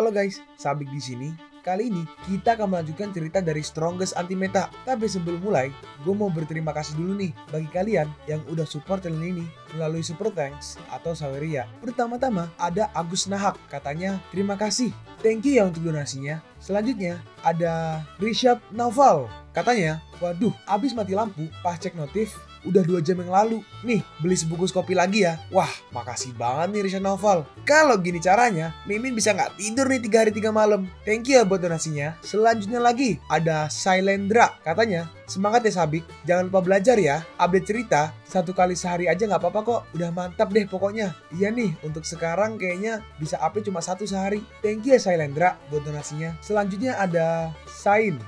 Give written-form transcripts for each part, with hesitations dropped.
Halo guys, Sabik di sini. Kali ini kita akan melanjutkan cerita dari Strongest Anti-Meta. Tapi sebelum mulai, gue mau berterima kasih dulu nih bagi kalian yang udah support channel ini melalui Super Thanks atau Saweria. Pertama-tama ada Agus Nahak, katanya terima kasih. Thank you ya untuk donasinya. Selanjutnya ada Rishab Naufal, katanya waduh abis mati lampu pas cek notif udah 2 jam yang lalu. Nih, beli sebungkus kopi lagi ya. Wah, makasih banget nih Rishad Naufal. Kalau gini caranya, Mimin bisa nggak tidur nih 3 hari 3 malam. Thank you ya buat donasinya. Selanjutnya lagi, ada Sailendra. Katanya, semangat ya Sabik. Jangan lupa belajar ya. Update cerita, 1 kali sehari aja nggak apa-apa kok. Udah mantap deh pokoknya. Iya nih, untuk sekarang kayaknya bisa update cuma 1 sehari. Thank you ya Sailendra buat donasinya. Selanjutnya ada Sain,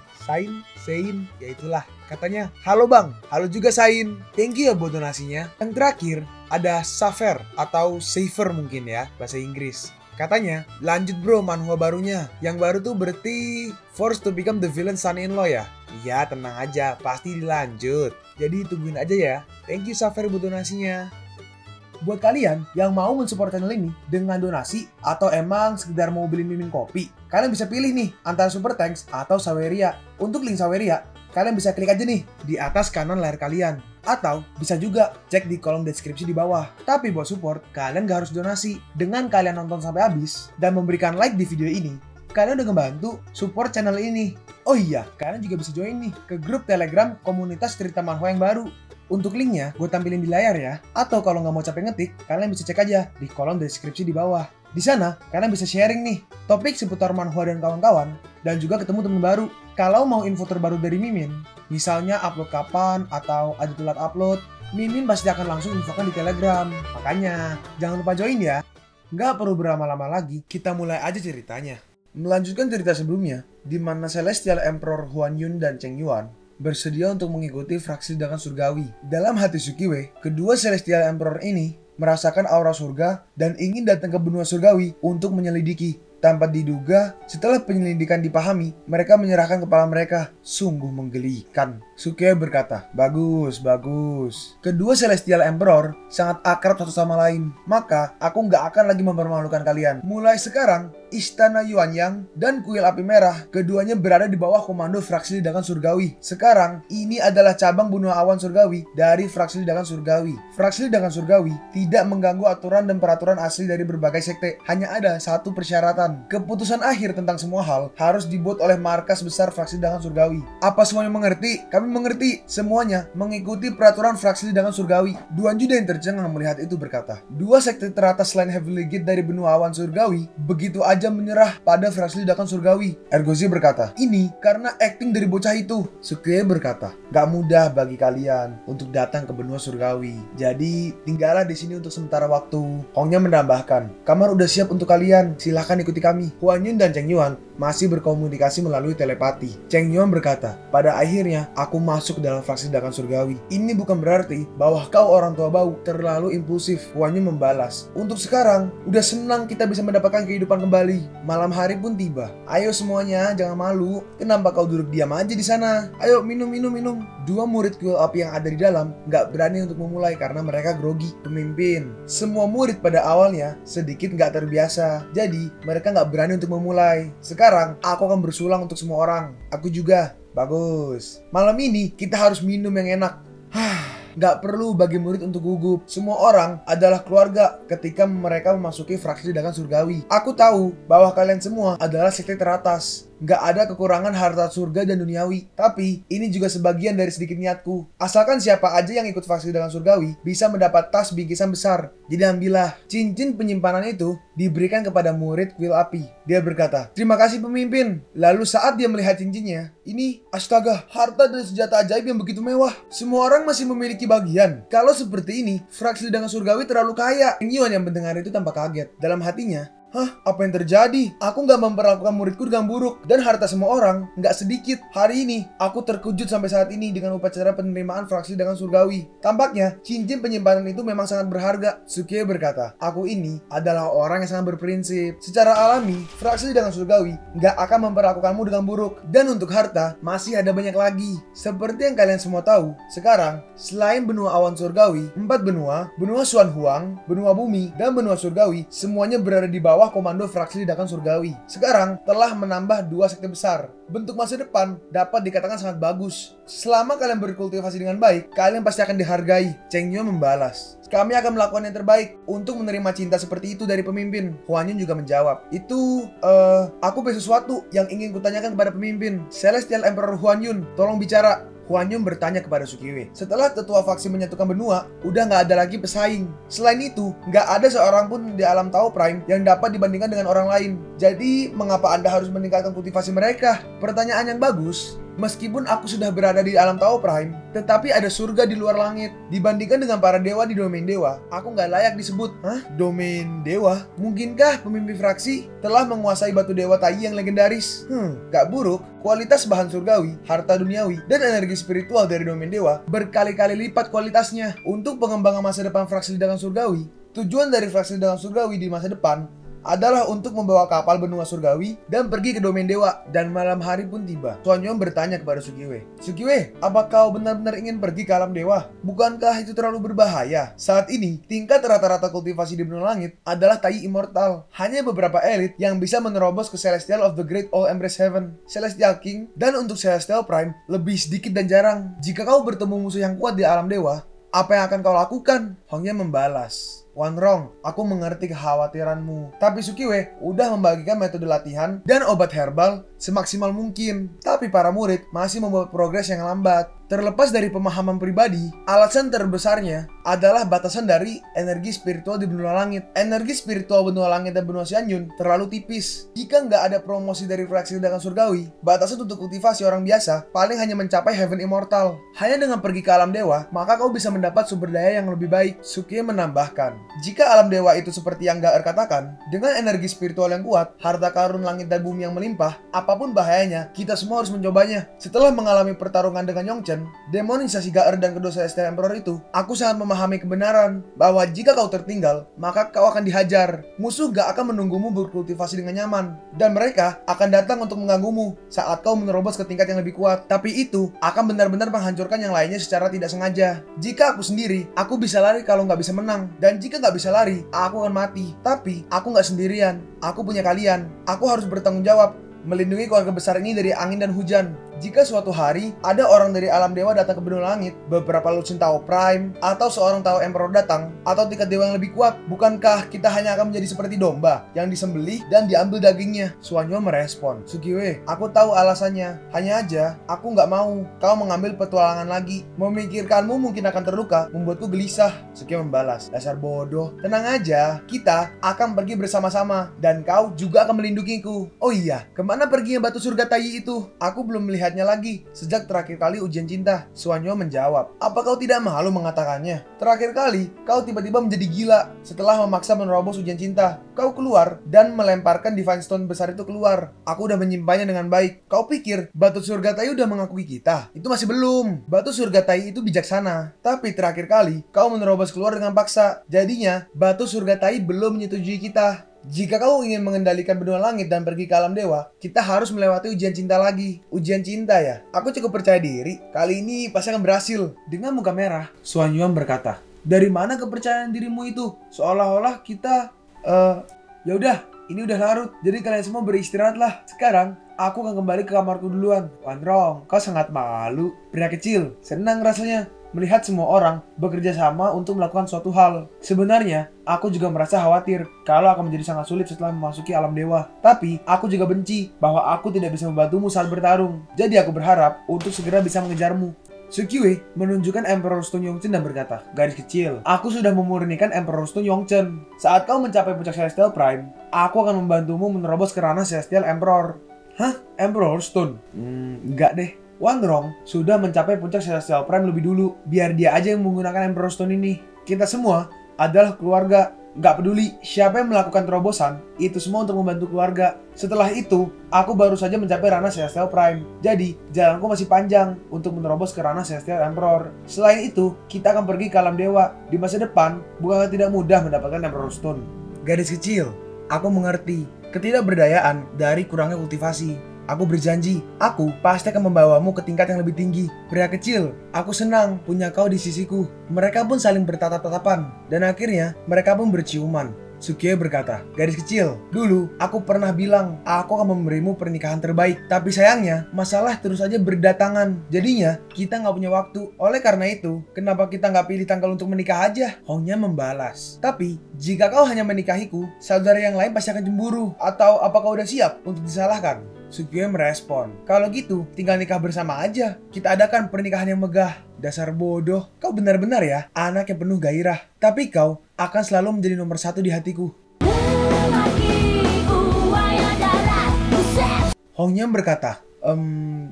ya itulah. Katanya, halo bang, halo juga Sain. Thank you ya buat donasinya. Yang terakhir, ada Safer atau Safer mungkin ya, bahasa Inggris. Katanya, lanjut bro manhwa barunya. Yang baru tuh berarti Forced to Become the Villain Son-in-Law ya? Iya, tenang aja, pasti dilanjut. Jadi tungguin aja ya. Thank you Safer buat donasinya. Buat kalian yang mau mensupport channel ini dengan donasi atau emang sekedar mau beli Mimin kopi, kalian bisa pilih nih antara Super Thanks atau Saweria. Untuk link Saweria, kalian bisa klik aja nih di atas kanan layar kalian. Atau bisa juga cek di kolom deskripsi di bawah. Tapi buat support, kalian gak harus donasi. Dengan kalian nonton sampai habis dan memberikan like di video ini, kalian udah ngebantu support channel ini. Oh iya, kalian juga bisa join nih ke grup Telegram komunitas cerita manhwa yang baru. Untuk linknya gue tampilin di layar ya. Atau kalau nggak mau capek ngetik, kalian bisa cek aja di kolom deskripsi di bawah. Di sana kalian bisa sharing nih topik seputar manhwa dan kawan-kawan, dan juga ketemu teman baru. Kalau mau info terbaru dari Mimin, misalnya upload kapan atau ada telat upload, Mimin pasti akan langsung infokan di Telegram. Makanya jangan lupa join ya. Nggak perlu berlama-lama lagi, kita mulai aja ceritanya. Melanjutkan cerita sebelumnya, di mana Celestial Emperor Huan Yun dan Cheng Yuan bersedia untuk mengikuti fraksi ledakan surgawi. Dalam hati Sukiwe, kedua Celestial Emperor ini merasakan aura surga dan ingin datang ke benua surgawi untuk menyelidiki. Tanpa diduga, setelah penyelidikan dipahami, mereka menyerahkan kepala mereka. Sungguh menggelikan. Sukiwe berkata, bagus. Kedua Celestial Emperor sangat akrab satu sama lain. Maka, aku nggak akan lagi mempermalukan kalian. Mulai sekarang, Istana Yuanyang dan Kuil Api Merah, keduanya berada di bawah komando fraksi ledakan surgawi. Sekarang, ini adalah cabang benua awan surgawi dari fraksi ledakan surgawi. Fraksi ledakan surgawi tidak mengganggu aturan dan peraturan asli dari berbagai sekte. Hanya ada satu persyaratan. Keputusan akhir tentang semua hal harus dibuat oleh markas besar fraksi ledakan surgawi. Apa semuanya mengerti? Kami mengerti. Semuanya mengikuti peraturan fraksi ledakan surgawi. Duan Juda yang tercengang melihat itu berkata, dua sekte teratas selain Heavenly Gate dari benua awan surgawi begitu aja menyerah pada fraksi ledakan surgawi. Ergozi berkata, ini karena acting dari bocah itu. Sukiwe berkata, gak mudah bagi kalian untuk datang ke benua surgawi. Jadi tinggallah di sini untuk sementara waktu. Hongnya menambahkan, kamar udah siap untuk kalian. Silahkan ikuti kami. Huan Yun dan Cheng Yuan masih berkomunikasi melalui telepati. Cheng Yuan berkata, pada akhirnya aku masuk ke dalam fraksi ledakan surgawi. Ini bukan berarti bahwa kau orang tua bau terlalu impulsif. Huan Yun membalas, untuk sekarang udah senang kita bisa mendapatkan kehidupan kembali. Malam hari pun tiba. Ayo semuanya, jangan malu. Kenapa kau duduk diam aja di sana? Ayo minum. Dua murid kuil api yang ada di dalam nggak berani untuk memulai karena mereka grogi. Pemimpin, semua murid pada awalnya sedikit nggak terbiasa. Jadi mereka nggak berani untuk memulai. Sekarang aku akan bersulang untuk semua orang. Aku juga. Bagus. Malam ini kita harus minum yang enak. Gak perlu bagi murid untuk gugup. Semua orang adalah keluarga ketika mereka memasuki fraksi ledakan surgawi. Aku tahu bahwa kalian semua adalah sekte teratas. Gak ada kekurangan harta surga dan duniawi. Tapi ini juga sebagian dari sedikit niatku. Asalkan siapa aja yang ikut fraksi ledakan surgawi bisa mendapat tas bingkisan besar. Jadi ambillah. Cincin penyimpanan itu diberikan kepada murid kuil api. Dia berkata, terima kasih pemimpin. Lalu saat dia melihat cincinnya, ini astaga, harta dan senjata ajaib yang begitu mewah. Semua orang masih memiliki bagian. Kalau seperti ini, fraksi ledakan surgawi terlalu kaya. Yuan yang mendengar itu tanpa kaget. Dalam hatinya, hah? Apa yang terjadi? Aku gak memperlakukan muridku dengan buruk. Dan harta semua orang gak sedikit. Hari ini, aku terkejut sampai saat ini dengan upacara penerimaan fraksi ledakan surgawi. Tampaknya, cincin penyimpanan itu memang sangat berharga. Sukiwe berkata, aku ini adalah orang yang sangat berprinsip. Secara alami, fraksi ledakan surgawi gak akan memperlakukanmu dengan buruk. Dan untuk harta, masih ada banyak lagi. Seperti yang kalian semua tahu, sekarang, selain benua awan surgawi, 4 benua, benua Xuan Huang, benua bumi, dan benua surgawi, semuanya berada di bawah bawah komando fraksi ledakan surgawi. Sekarang telah menambah 2 sekte besar. Bentuk masa depan dapat dikatakan sangat bagus. Selama kalian berkultivasi dengan baik, kalian pasti akan dihargai. Cheng Yuan membalas. Kami akan melakukan yang terbaik untuk menerima cinta seperti itu dari pemimpin. Huan Yun juga menjawab. Aku punya sesuatu yang ingin kutanyakan kepada pemimpin. Celestial Emperor Huan Yun, tolong bicara. Huan Yun bertanya kepada Suqiwei. Setelah tetua faksi menyatukan benua, udah nggak ada lagi pesaing. Selain itu, nggak ada seorang pun di alam Tao Prime yang dapat dibandingkan dengan orang lain. Jadi, mengapa Anda harus meningkatkan kultivasi mereka? Pertanyaan yang bagus. Meskipun aku sudah berada di alam Tao Prime, tetapi ada surga di luar langit. Dibandingkan dengan para dewa di domain dewa, aku nggak layak disebut. Hah? Domain dewa? Mungkinkah pemimpin fraksi telah menguasai batu dewa Tai yang legendaris? Gak buruk. Kualitas bahan surgawi, harta duniawi, dan energi spiritual dari domain dewa berkali-kali lipat kualitasnya. Untuk pengembangan masa depan fraksi ledakan surgawi, tujuan dari fraksi ledakan surgawi di masa depan adalah untuk membawa kapal benua surgawi dan pergi ke domain dewa, dan malam hari pun tiba. Huan Yun bertanya kepada Suqiwei. Suqiwei, apa kau benar-benar ingin pergi ke alam dewa? Bukankah itu terlalu berbahaya? Saat ini, tingkat rata-rata kultivasi di benua langit adalah Tai immortal. Hanya beberapa elit yang bisa menerobos ke Celestial of the Great All Embrace Heaven, Celestial King, dan untuk Celestial Prime lebih sedikit dan jarang. Jika kau bertemu musuh yang kuat di alam dewa, apa yang akan kau lakukan? Hong Yan membalas. Wan Rong, aku mengerti kekhawatiranmu. Tapi Suqiwei udah membagikan metode latihan dan obat herbal semaksimal mungkin. Tapi para murid masih membuat progres yang lambat. Terlepas dari pemahaman pribadi, alasan terbesarnya adalah batasan dari energi spiritual di benua langit. Energi spiritual benua langit dan benua Xianyun terlalu tipis. Jika nggak ada promosi dari fraksi ledakan surgawi, batasan untuk kultivasi orang biasa paling hanya mencapai Heaven Immortal. Hanya dengan pergi ke alam dewa, maka kau bisa mendapat sumber daya yang lebih baik. Suqiwei menambahkan, jika alam dewa itu seperti yang Gaer katakan, dengan energi spiritual yang kuat, harta karun langit dan bumi yang melimpah, apapun bahayanya, kita semua harus mencobanya. Setelah mengalami pertarungan dengan Yongchen, demonisasi Gaer dan kedua Celestial Emperor itu, aku sangat memahami kebenaran bahwa jika kau tertinggal, maka kau akan dihajar. Musuh gak akan menunggumu berkultivasi dengan nyaman, dan mereka akan datang untuk mengganggumu saat kau menerobos ke tingkat yang lebih kuat. Tapi itu akan benar-benar menghancurkan yang lainnya secara tidak sengaja. Jika aku sendiri, aku bisa lari kalau nggak bisa menang, dan jika nggak bisa lari, aku akan mati. Tapi aku nggak sendirian, aku punya kalian. Aku harus bertanggung jawab melindungi keluarga besar ini dari angin dan hujan. Jika suatu hari ada orang dari alam dewa datang ke benua langit, beberapa Lucin Tao Prime, atau seorang Tao Emperor datang, atau tingkat dewa yang lebih kuat, bukankah kita hanya akan menjadi seperti domba yang disembelih dan diambil dagingnya? Huan Yun merespon. Suqiwei, aku tahu alasannya. Hanya aja, aku nggak mau kau mengambil petualangan lagi. Memikirkanmu mungkin akan terluka, membuatku gelisah. Suqiwei membalas, dasar bodoh. Tenang aja, kita akan pergi bersama-sama, dan kau juga akan melindungiku. Oh iya, kemana perginya batu surga Tai itu? Aku belum melihatnya lagi sejak terakhir kali ujian cinta. Huan Yun menjawab, apa kau tidak malu mengatakannya? Terakhir kali, kau tiba-tiba menjadi gila setelah memaksa menerobos ujian cinta. Kau keluar dan melemparkan Divine Stone besar itu keluar. Aku udah menyimpannya dengan baik. Kau pikir batu surga Tai udah mengakui kita? Itu masih belum. Batu surga Tai itu bijaksana. Tapi terakhir kali, kau menerobos keluar dengan paksa. Jadinya, batu surga Tai belum menyetujui kita. Jika kau ingin mengendalikan benua langit dan pergi ke alam dewa, kita harus melewati ujian cinta lagi. Ujian cinta ya? Aku cukup percaya diri. Kali ini pasti akan berhasil. Dengan muka merah, Huan Yun berkata, dari mana kepercayaan dirimu itu? Seolah-olah kita... Ya udah, ini udah larut. Jadi kalian semua beristirahatlah. Sekarang, aku akan kembali ke kamarku duluan. Wan Rong, kau sangat malu. Pria kecil, senang rasanya melihat semua orang bekerja sama untuk melakukan suatu hal. Sebenarnya, aku juga merasa khawatir kalau akan menjadi sangat sulit setelah memasuki alam dewa. Tapi, aku juga benci bahwa aku tidak bisa membantumu saat bertarung. Jadi aku berharap untuk segera bisa mengejarmu. Suqiwei menunjukkan Emperor Stone Yongchen dan berkata, garis kecil, aku sudah memurnikan Emperor Stone Yongchen. Saat kau mencapai puncak Celestial Prime, aku akan membantumu menerobos ke ranah Celestial Emperor. Hah? Emperor Stone? Enggak deh. Wan Rong sudah mencapai puncak Celestial Prime lebih dulu. Biar dia aja yang menggunakan Emperor Stone ini. Kita semua adalah keluarga. Gak peduli siapa yang melakukan terobosan, itu semua untuk membantu keluarga. Setelah itu, aku baru saja mencapai ranah Celestial Prime. Jadi, jalanku masih panjang untuk menerobos ke ranah Celestial Emperor. Selain itu, kita akan pergi ke alam dewa. Di masa depan, bukan tidak mudah mendapatkan Emperor Stone. Gadis kecil, aku mengerti ketidakberdayaan dari kurangnya kultivasi. Aku berjanji, aku pasti akan membawamu ke tingkat yang lebih tinggi. Pria kecil, aku senang punya kau di sisiku. Mereka pun saling bertatap-tatapan. Dan akhirnya, mereka pun berciuman. Sukiya berkata, garis kecil, dulu aku pernah bilang aku akan memberimu pernikahan terbaik. Tapi sayangnya masalah terus saja berdatangan. Jadinya kita nggak punya waktu. Oleh karena itu, kenapa kita nggak pilih tanggal untuk menikah aja? Hongnya membalas, tapi jika kau hanya menikahiku, saudara yang lain pasti akan cemburu. Atau apakah udah siap untuk disalahkan? Sukiya merespon, kalau gitu tinggal nikah bersama aja. Kita adakan pernikahan yang megah. Dasar bodoh, kau benar-benar ya anak yang penuh gairah. Tapi kau akan selalu menjadi nomor satu di hatiku. Hongyeon berkata,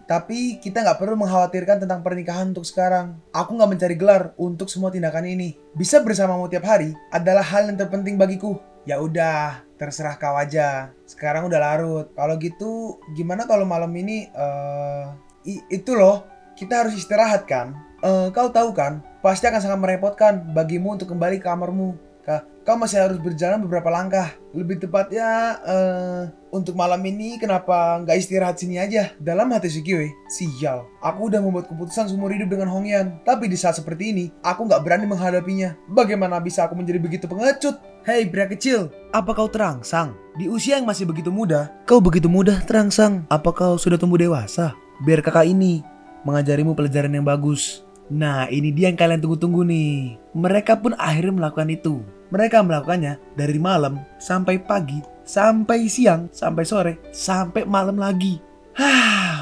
tapi kita nggak perlu mengkhawatirkan tentang pernikahan untuk sekarang. Aku nggak mencari gelar untuk semua tindakan ini. Bisa bersamamu tiap hari adalah hal yang terpenting bagiku. Ya udah, terserah kau aja. Sekarang udah larut. Kalau gitu, gimana kalau malam ini, itu loh, kita harus istirahat kan? Kau tahu kan, pasti akan sangat merepotkan bagimu untuk kembali ke kamarmu. Kau masih harus berjalan beberapa langkah. Lebih tepatnya, untuk malam ini kenapa nggak istirahat sini aja? Dalam hati Sukiya, sial. Aku udah membuat keputusan seumur hidup dengan Hongyeon. Tapi di saat seperti ini, aku nggak berani menghadapinya. Bagaimana bisa aku menjadi begitu pengecut? Hei pria kecil, apa kau terangsang? Di usia yang masih begitu muda, kau begitu mudah terangsang. Apa kau sudah tumbuh dewasa? Biar kakak ini mengajarimu pelajaran yang bagus. Nah, ini dia yang kalian tunggu-tunggu nih. Mereka pun akhirnya melakukan itu. Mereka melakukannya dari malam sampai pagi, sampai siang, sampai sore, sampai malam lagi.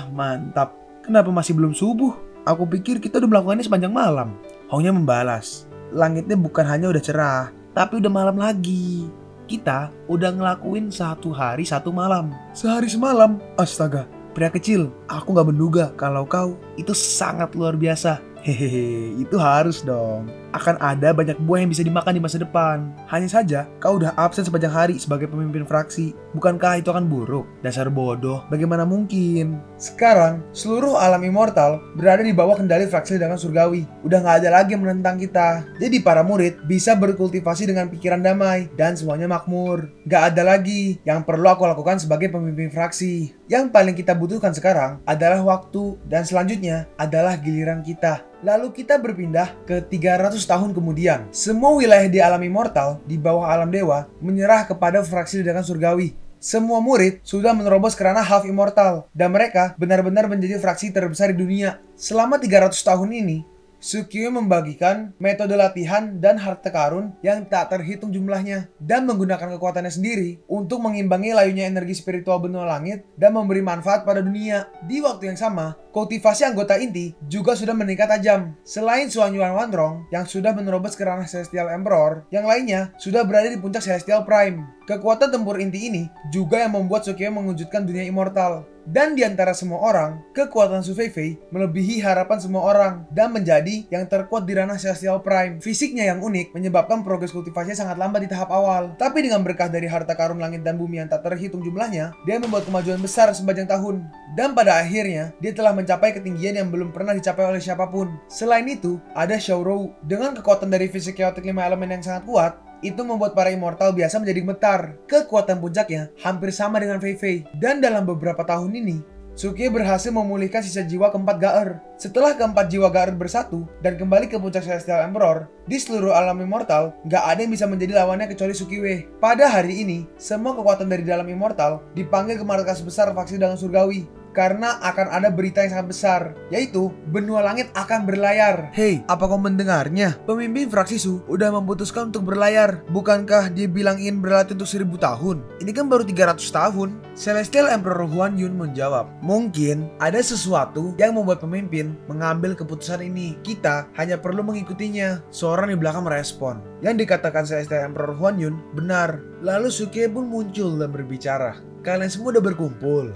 Mantap. Kenapa masih belum subuh? Aku pikir kita udah melakukannya sepanjang malam. Hongnya membalas, langitnya bukan hanya udah cerah, tapi udah malam lagi. Kita udah ngelakuin 1 hari 1 malam. Sehari semalam? Astaga, pria kecil, aku gak menduga kalau kau itu sangat luar biasa. Hehehe, itu harus dong. Akan ada banyak buah yang bisa dimakan di masa depan. Hanya saja, kau udah absen sepanjang hari sebagai pemimpin fraksi. Bukankah itu akan buruk? Dasar bodoh, bagaimana mungkin? Sekarang, seluruh alam immortal berada di bawah kendali fraksi ledakan surgawi. Udah gak ada lagi yang menentang kita. Jadi para murid bisa berkultivasi dengan pikiran damai dan semuanya makmur. Gak ada lagi yang perlu aku lakukan sebagai pemimpin fraksi. Yang paling kita butuhkan sekarang adalah waktu, dan selanjutnya adalah giliran kita. Lalu kita berpindah ke 300 tahun kemudian. Semua wilayah di alam immortal di bawah alam dewa menyerah kepada fraksi ledakan surgawi. Semua murid sudah menerobos ke ranah half immortal, dan mereka benar-benar menjadi fraksi terbesar di dunia. Selama 300 tahun ini, Sukiya membagikan metode latihan dan harta karun yang tak terhitung jumlahnya, dan menggunakan kekuatannya sendiri untuk mengimbangi layunya energi spiritual benua langit dan memberi manfaat pada dunia. Di waktu yang sama, kultivasi anggota inti juga sudah meningkat tajam. Selain Xuan Yuan Wanrong yang sudah menerobos ke ranah Celestial Emperor, yang lainnya sudah berada di puncak Celestial Prime. Kekuatan tempur inti ini juga yang membuat Sukiya mewujudkan dunia immortal. Dan di antara semua orang, kekuatan Su Feifei melebihi harapan semua orang dan menjadi yang terkuat di ranah Celestial Prime. Fisiknya yang unik menyebabkan progres kultivasinya sangat lambat di tahap awal. Tapi dengan berkah dari harta karun langit dan bumi yang tak terhitung jumlahnya, dia membuat kemajuan besar sepanjang tahun. Dan pada akhirnya, dia telah mencapai ketinggian yang belum pernah dicapai oleh siapapun. Selain itu, ada Xiaorou. Dengan kekuatan dari fisik chaotic 5 elemen yang sangat kuat, itu membuat para immortal biasa menjadi gemetar. Kekuatan puncaknya hampir sama dengan Feifei. Dan dalam beberapa tahun ini, Sukiya berhasil memulihkan sisa jiwa keempat Gaer. Setelah keempat jiwa Gaer bersatu dan kembali ke puncak Celestial Emperor, di seluruh alam immortal, gak ada yang bisa menjadi lawannya kecuali Sukiya. Pada hari ini, semua kekuatan dari dalam immortal dipanggil ke markas besar faksi dalam surgawi. Karena akan ada berita yang sangat besar, yaitu benua langit akan berlayar. Hei, apa kau mendengarnya? Pemimpin fraksi Su udah memutuskan untuk berlayar. Bukankah dia bilang ingin berlatih untuk 1000 tahun? Ini kan baru 300 tahun. Celestial Emperor Huan Yun menjawab, mungkin ada sesuatu yang membuat pemimpin mengambil keputusan ini. Kita hanya perlu mengikutinya. Seorang di belakang merespon. Yang dikatakan Celestial Emperor Huan Yun benar. Lalu Sukiya pun muncul dan berbicara. Kalian semua udah berkumpul.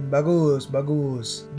Bagus.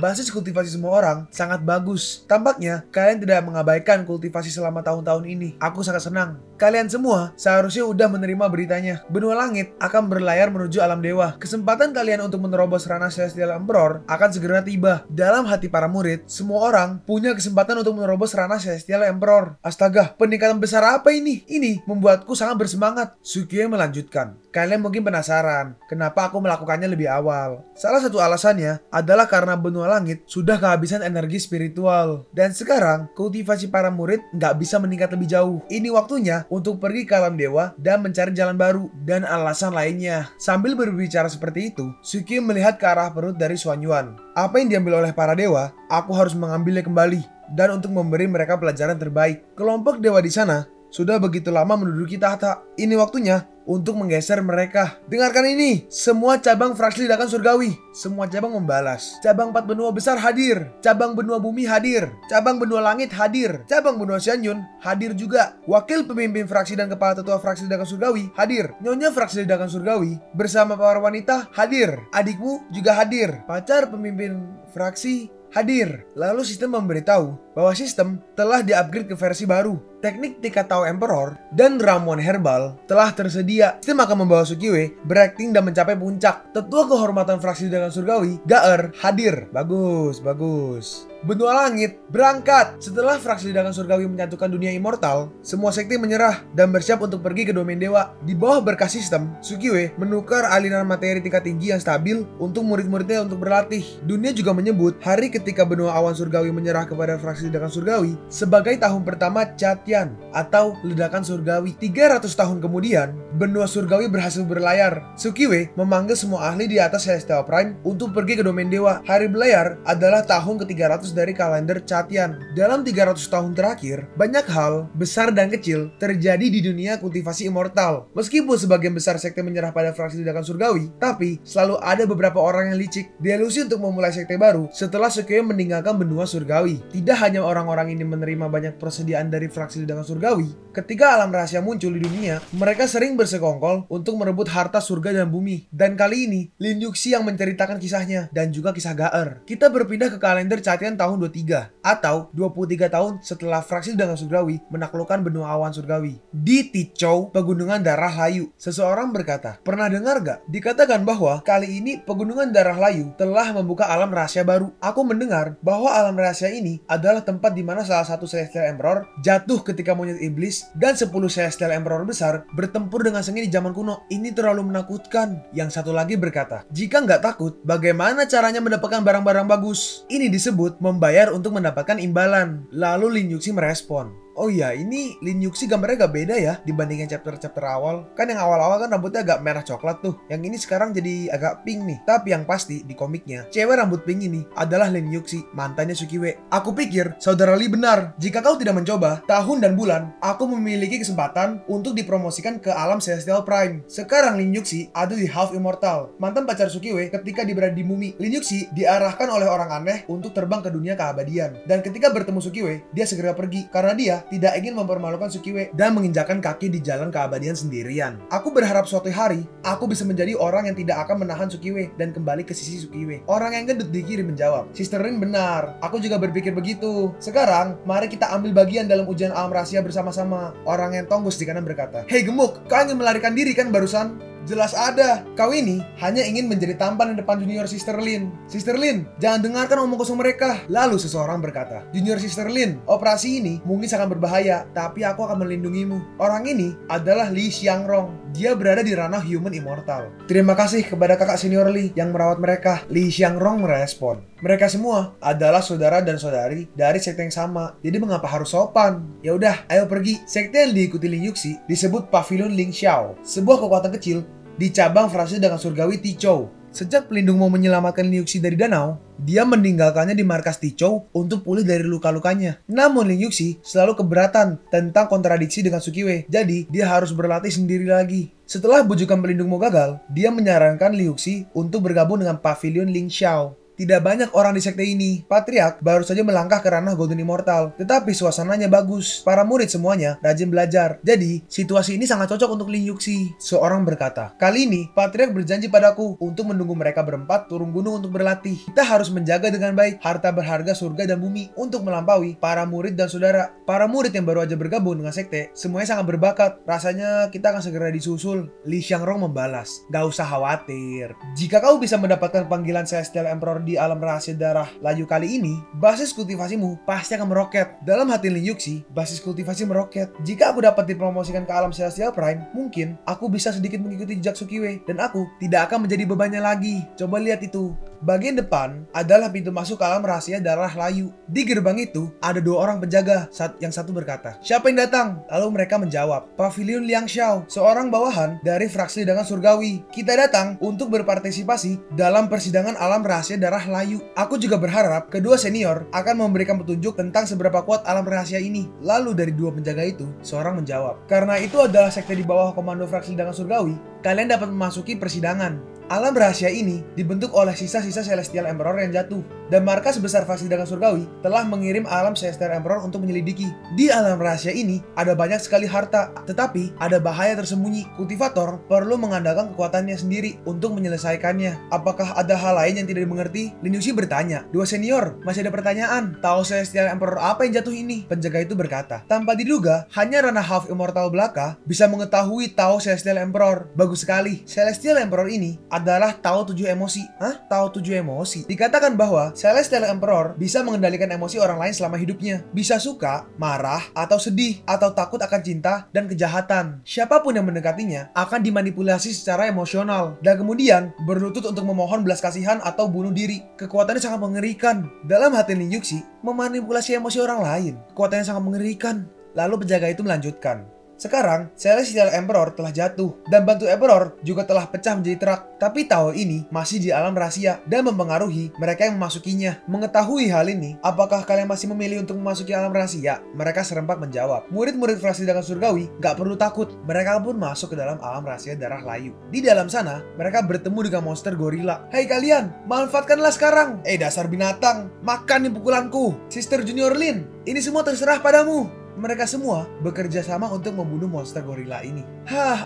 Basis kultivasi semua orang sangat bagus. Tampaknya kalian tidak mengabaikan kultivasi selama tahun-tahun ini. Aku sangat senang. Kalian semua seharusnya udah menerima beritanya. Benua langit akan berlayar menuju alam dewa. Kesempatan kalian untuk menerobos ranah Celestial Emperor akan segera tiba. Dalam hati para murid, semua orang punya kesempatan untuk menerobos ranah Celestial Emperor. Astaga, peningkatan besar apa ini? Ini membuatku sangat bersemangat. Sukiya melanjutkan. Kalian mungkin penasaran, kenapa aku melakukannya lebih awal? Salah satu alasannya adalah karena benua langit sudah kehabisan energi spiritual. Dan sekarang, kultivasi para murid nggak bisa meningkat lebih jauh. Ini waktunya untuk pergi ke alam dewa dan mencari jalan baru dan alasan lainnya. Sambil berbicara seperti itu, Sukiwe melihat ke arah perut dari Xuan Yuan. Apa yang diambil oleh para dewa, aku harus mengambilnya kembali dan untuk memberi mereka pelajaran terbaik. Kelompok dewa di sana sudah begitu lama menduduki tahta. Ini waktunya untuk menggeser mereka. Dengarkan ini, semua cabang fraksi ledakan surgawi. Semua cabang membalas. Cabang 4 benua besar hadir. Cabang benua bumi hadir. Cabang benua langit hadir. Cabang benua Xianyun hadir juga. Wakil pemimpin fraksi dan kepala tetua fraksi ledakan surgawi hadir. Nyonya fraksi ledakan surgawi bersama para wanita hadir. Adikmu juga hadir. Pacar pemimpin fraksi hadir. Lalu sistem memberitahu bahwa sistem telah di-upgrade ke versi baru. Teknik tingkat Tao Emperor dan ramuan herbal telah tersedia. Sistem akan membawa Sukiwe berakting dan mencapai puncak. Tetua kehormatan fraksi ledakan surgawi, Gaer, hadir. Bagus, bagus. Benua langit berangkat. Setelah fraksi ledakan surgawi menyatukan dunia immortal, semua sekte menyerah dan bersiap untuk pergi ke domain dewa. Di bawah berkah sistem, Sukiwe menukar aliran materi tingkat tinggi yang stabil untuk murid-muridnya untuk berlatih. Dunia juga menyebut hari ketika benua awan surgawi menyerah kepada fraksi ledakan surgawi sebagai tahun pertama Chatian atau ledakan surgawi. 300 tahun kemudian, benua surgawi berhasil berlayar. Sukiwe memanggil semua ahli di atas Celestial Prime untuk pergi ke domain dewa. Hari berlayar adalah tahun ke-300 dari kalender Chatian. Dalam 300 tahun terakhir, banyak hal besar dan kecil terjadi di dunia kultivasi immortal. Meskipun sebagian besar sekte menyerah pada fraksi ledakan surgawi, tapi selalu ada beberapa orang yang licik delusi untuk memulai sekte baru setelah Sukiwe meninggalkan benua surgawi. Tidak hanya orang-orang ini menerima banyak persediaan dari fraksi ledakan surgawi, ketika alam rahasia muncul di dunia, mereka sering bersekongkol untuk merebut harta surga dan bumi. Dan kali ini, Lin Yuxi yang menceritakan kisahnya dan juga kisah Gaer. Kita berpindah ke kalender Chatian tahun 23 atau 23 tahun setelah fraksi ledakan surgawi menaklukkan benua awan surgawi. Di Tichou, pegunungan darah layu, seseorang berkata, "Pernah dengar gak? Dikatakan bahwa kali ini pegunungan darah layu telah membuka alam rahasia baru." Aku mendengar bahwa alam rahasia ini adalah tempat di mana salah satu Celestial Emperor jatuh ketika monyet iblis dan 10 Celestial Emperor besar bertempur dengan sengit di zaman kuno. Ini terlalu menakutkan. Yang satu lagi berkata, "Jika nggak takut, bagaimana caranya mendapatkan barang-barang bagus?" Ini disebut membayar untuk mendapatkan imbalan. Lalu Lin Yuxi merespon, "Oh iya, ini Lin Yuxi gambarnya agak beda ya dibandingin chapter-chapter awal. Kan yang awal-awal kan rambutnya agak merah coklat tuh. Yang ini sekarang jadi agak pink nih. Tapi yang pasti di komiknya, cewek rambut pink ini adalah Lin Yuxi, mantannya Sukiwe. Aku pikir saudara Lee benar. Jika kau tidak mencoba, tahun dan bulan, aku memiliki kesempatan untuk dipromosikan ke alam Celestial Prime. Sekarang Lin Yuxi ada di Half Immortal. Mantan pacar Sukiwe ketika dia berada di Mumi. Lin Yuxi diarahkan oleh orang aneh untuk terbang ke dunia keabadian. Dan ketika bertemu Sukiwe, dia segera pergi karena dia tidak ingin mempermalukan Sukiwe dan menginjakkan kaki di jalan keabadian sendirian. Aku berharap suatu hari aku bisa menjadi orang yang tidak akan menahan Sukiwe dan kembali ke sisi Sukiwe. Orang yang gendut di kiri menjawab, "Sister Rin benar. Aku juga berpikir begitu. Sekarang, mari kita ambil bagian dalam ujian alam rahasia bersama-sama." Orang yang tonggus di kanan berkata, "Hei gemuk, kau ingin melarikan diri kan barusan?" Jelas ada. Kau ini hanya ingin menjadi tampan di depan junior Sister Lin. Sister Lin, jangan dengarkan omong kosong mereka. Lalu seseorang berkata, "Junior Sister Lin, operasi ini mungkin sangat berbahaya, tapi aku akan melindungimu." Orang ini adalah Li Xiangrong. Dia berada di ranah human immortal. "Terima kasih kepada kakak senior Li yang merawat mereka." Li Xiangrong merespon, "Mereka semua adalah saudara dan saudari dari sekte yang sama. Jadi mengapa harus sopan? Ya udah, ayo pergi." Sekte yang diikuti Lin Yuxi disebut Pavilion Ling Xiao, sebuah kekuatan kecil di cabang fraksi dengan surgawi Tichou. Sejak pelindung mau menyelamatkan Lin Yuxi dari danau, dia meninggalkannya di markas Tichou untuk pulih dari luka-lukanya. Namun Lin Yuxi selalu keberatan tentang kontradiksi dengan Sukiwe, jadi dia harus berlatih sendiri lagi. Setelah bujukan pelindungmu gagal, dia menyarankan Lin Yuxi untuk bergabung dengan Pavilion Ling Xiao. Tidak banyak orang di sekte ini. Patriark baru saja melangkah ke ranah Golden Immortal, tetapi suasananya bagus. Para murid semuanya rajin belajar. Jadi, situasi ini sangat cocok untuk Lin Yuxi. Seorang berkata, "Kali ini, Patriark berjanji padaku untuk menunggu mereka berempat turun gunung untuk berlatih. Kita harus menjaga dengan baik harta berharga surga dan bumi untuk melampaui para murid dan saudara." Para murid yang baru aja bergabung dengan sekte, semuanya sangat berbakat. Rasanya kita akan segera disusul. Li Xiangrong membalas, "Gak usah khawatir. Jika kau bisa mendapatkan panggilan Celestial Emperor di alam rahasia darah layu kali ini, basis kultivasimu pasti akan meroket." Dalam hati Lin Yuxi, basis kultivasi meroket. Jika aku dapat dipromosikan ke alam Celestial Prime, mungkin aku bisa sedikit mengikuti jejak Sukiwe dan aku tidak akan menjadi bebannya lagi. Coba lihat itu. Bagian depan adalah pintu masuk ke alam rahasia darah layu. Di gerbang itu ada 2 orang penjaga. Yang satu berkata, "Siapa yang datang?" Lalu mereka menjawab, "Pavilion Liang Xiao, seorang bawahan dari fraksi ledangan surgawi. Kita datang untuk berpartisipasi dalam persidangan alam rahasia darah layu. Aku juga berharap kedua senior akan memberikan petunjuk tentang seberapa kuat alam rahasia ini." Lalu dari 2 penjaga itu, seorang menjawab, "Karena itu adalah sekte di bawah komando fraksi ledangan surgawi, kalian dapat memasuki persidangan. Alam rahasia ini dibentuk oleh sisa-sisa Celestial Emperor yang jatuh, dan markas besar fraksi ledangan surgawi telah mengirim alam Celestial Emperor untuk menyelidiki. Di alam rahasia ini ada banyak sekali harta, tetapi ada bahaya tersembunyi. Kultivator perlu mengandalkan kekuatannya sendiri untuk menyelesaikannya. Apakah ada hal lain yang tidak dimengerti?" Lin Yuxi bertanya. "Dua senior, masih ada pertanyaan. Tahu Celestial Emperor apa yang jatuh ini?" Penjaga itu berkata, "Tanpa diduga, hanya Rana Half Immortal belaka bisa mengetahui Tao Celestial Emperor." Bagus sekali. Celestial Emperor ini adalah Tao 7 emosi. Hah? Tao 7 emosi? Dikatakan bahwa Celestial Emperor bisa mengendalikan emosi orang lain selama hidupnya. Bisa suka, marah, atau sedih, atau takut akan cinta dan kejahatan. Siapapun yang mendekatinya akan dimanipulasi secara emosional, dan kemudian berlutut untuk memohon belas kasihan atau bunuh diri. Kekuatannya sangat mengerikan. Dalam hati Lin Yuxi, memanipulasi emosi orang lain. Kekuatannya sangat mengerikan. Lalu penjaga itu melanjutkan, "Sekarang, Celestial Emperor telah jatuh, dan Bantu Emperor juga telah pecah menjadi terak. Tapi Tao ini masih di alam rahasia dan mempengaruhi mereka yang memasukinya. Mengetahui hal ini, apakah kalian masih memilih untuk memasuki alam rahasia?" Mereka serempak menjawab. Murid-murid fraksi ledangan surgawi gak perlu takut. Mereka pun masuk ke dalam alam rahasia darah layu. Di dalam sana, mereka bertemu dengan monster gorila. "Hei kalian, manfaatkanlah sekarang. Dasar binatang, makan nih pukulanku. Sister Junior Lin, ini semua terserah padamu." Mereka semua bekerja sama untuk membunuh monster gorila ini.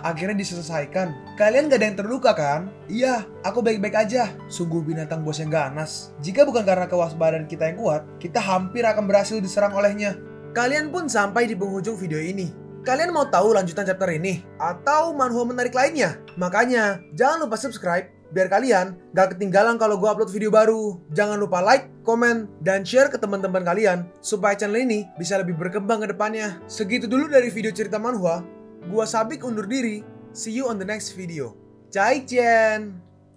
Akhirnya diselesaikan. "Kalian gak ada yang terluka kan?" "Iya, aku baik-baik aja." Sungguh binatang bos yang ganas. Jika bukan karena kewaspadaan kita yang kuat, kita hampir akan berhasil diserang olehnya. Kalian pun sampai di penghujung video ini. Kalian mau tahu lanjutan chapter ini? Atau manhwa menarik lainnya? Makanya, jangan lupa subscribe biar kalian gak ketinggalan kalau gue upload video baru. Jangan lupa like, komen, dan share ke teman-teman kalian supaya channel ini bisa lebih berkembang ke depannya. Segitu dulu dari video cerita manhwa. Gua Sabik undur diri. See you on the next video. Zaijian.